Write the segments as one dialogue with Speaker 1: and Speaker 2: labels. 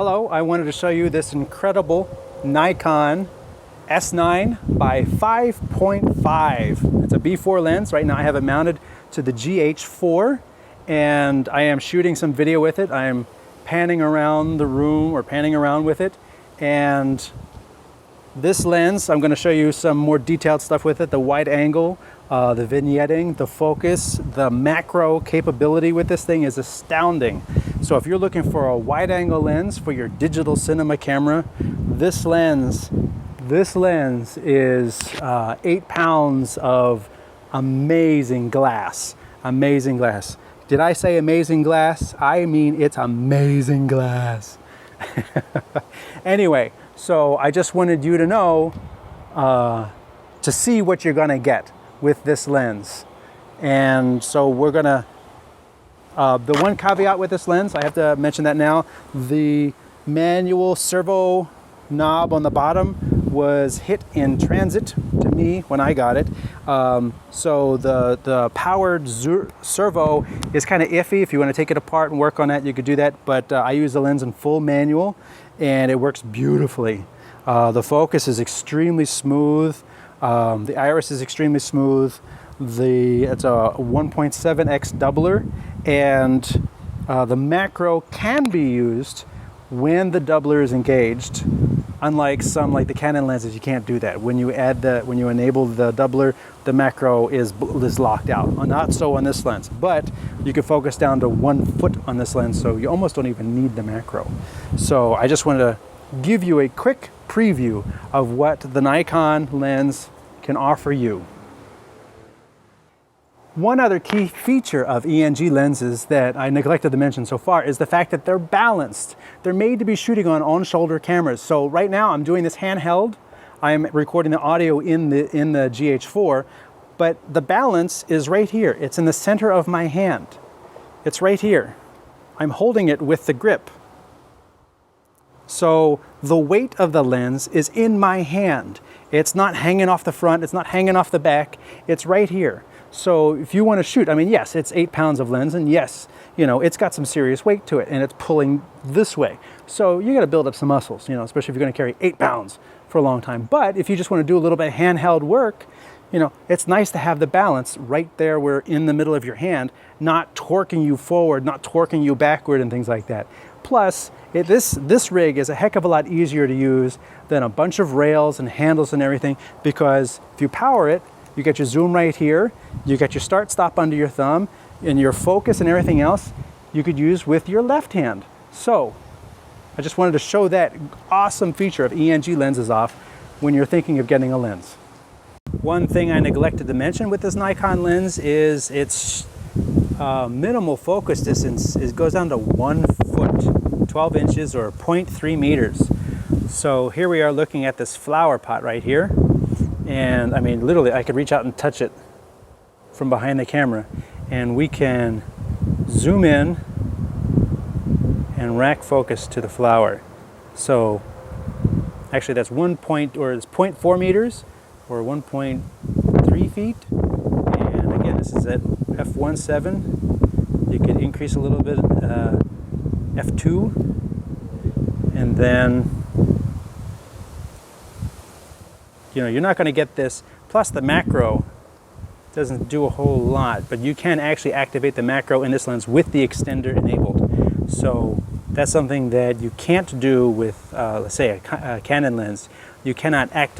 Speaker 1: Hello, I wanted to show you this incredible Nikon S9 by 5.5. It's a B4 lens. Right now I have it mounted to the GH4 and I am shooting some video with it. I am panning around the room or panning around with it. And this lens, I'm going to show you some more detailed stuff with it. The wide angle, the vignetting, the focus, the macro capability with this thing is astounding. So if you're looking for a wide angle lens for your digital cinema camera, this lens is 8 pounds of amazing glass. Amazing glass. Did I say amazing glass? I mean, it's amazing glass. Anyway, so I just wanted you to know, to see what you're gonna get with this lens. And so we're gonna, the one caveat with this lens, I have to mention that now, the manual servo knob on the bottom was hit in transit to me when I got it. So the powered servo is kind of iffy. If you want to take it apart and work on that, you could do that. But I use the lens in full manual and it works beautifully. The focus is extremely smooth. The iris is extremely smooth. It's a 1.7x doubler, and the macro can be used when the doubler is engaged. Unlike some, like the Canon lenses, you can't do that. When you enable the doubler, the macro is locked out. Not so on this lens, but you can focus down to 1 foot on this lens, so you almost don't even need the macro. So I just wanted to give you a quick preview of what the Nikon lens can offer you. One other key feature of ENG lenses that I neglected to mention so far is the fact that they're balanced. They're made to be shooting on-shoulder cameras. So right now I'm doing this handheld. I'm recording the audio in the GH4, but the balance is right here. It's in the center of my hand. It's right here. I'm holding it with the grip. So the weight of the lens is in my hand. It's not hanging off the front, it's not hanging off the back, it's right here. So if you want to shoot, I mean, yes, it's 8 pounds of lens, and yes, you know, it's got some serious weight to it, and it's pulling this way. So you got to build up some muscles, you know, especially if you're going to carry 8 pounds for a long time. But if you just want to do a little bit of handheld work, you know, it's nice to have the balance right there where in the middle of your hand, not torquing you forward, not torquing you backward and things like that. Plus, this rig is a heck of a lot easier to use than a bunch of rails and handles and everything, because if you power it, you get your zoom right here, you got your start stop under your thumb, and your focus and everything else you could use with your left hand. So I just wanted to show that awesome feature of ENG lenses off when you're thinking of getting a lens. One thing I neglected to mention with this Nikon lens is its minimal focus distance goes down to 1 foot, 12 inches or 0.3 meters. So here we are looking at this flower pot right here. And I mean, literally, I could reach out and touch it from behind the camera, and we can zoom in and rack focus to the flower. So actually that's 0.4 meters or 1.3 feet. And again, this is at f1.7. You could increase a little bit, f2, and then, you know, you're not going to get this. Plus the macro doesn't do a whole lot, but you can actually activate the macro in this lens with the extender enabled. So that's something that you can't do with, let's say, a Canon lens. You cannot add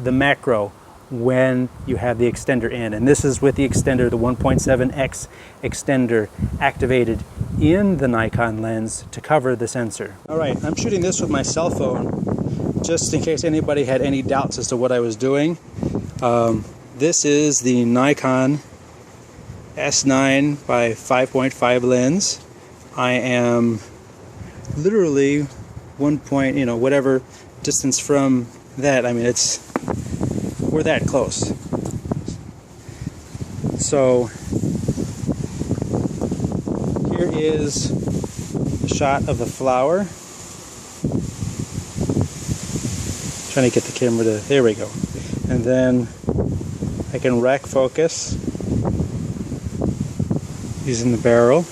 Speaker 1: the macro when you have the extender in. And this is with the extender, the 1.7x extender activated in the Nikon lens to cover the sensor. All right, I'm shooting this with my cell phone, just in case anybody had any doubts as to what I was doing. This is the Nikon S9 by 5.5 lens. I am literally whatever distance from that. I mean, we're that close. So here is a shot of the flower. Trying to get the camera to, there we go. And then I can rack focus using the barrel.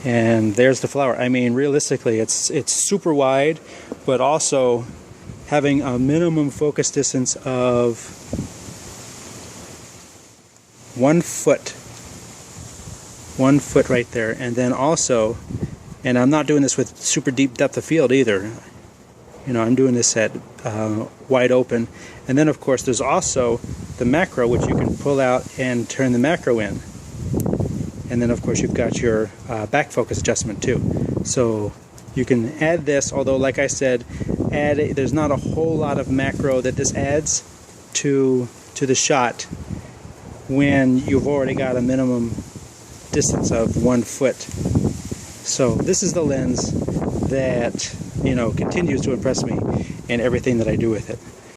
Speaker 1: And there's the flower. I mean, realistically, it's super wide, but also having a minimum focus distance of 1 foot. 1 foot right there. And then also, and I'm not doing this with super deep depth of field either. You know, I'm doing this at wide open. And then of course there's also the macro, which you can pull out and turn the macro in. And then of course you've got your back focus adjustment too. So you can add this, although like I said, there's not a whole lot of macro that this adds to the shot when you've already got a minimum distance of 1 foot. So this is the lens that, you know, continues to impress me in everything that I do with it.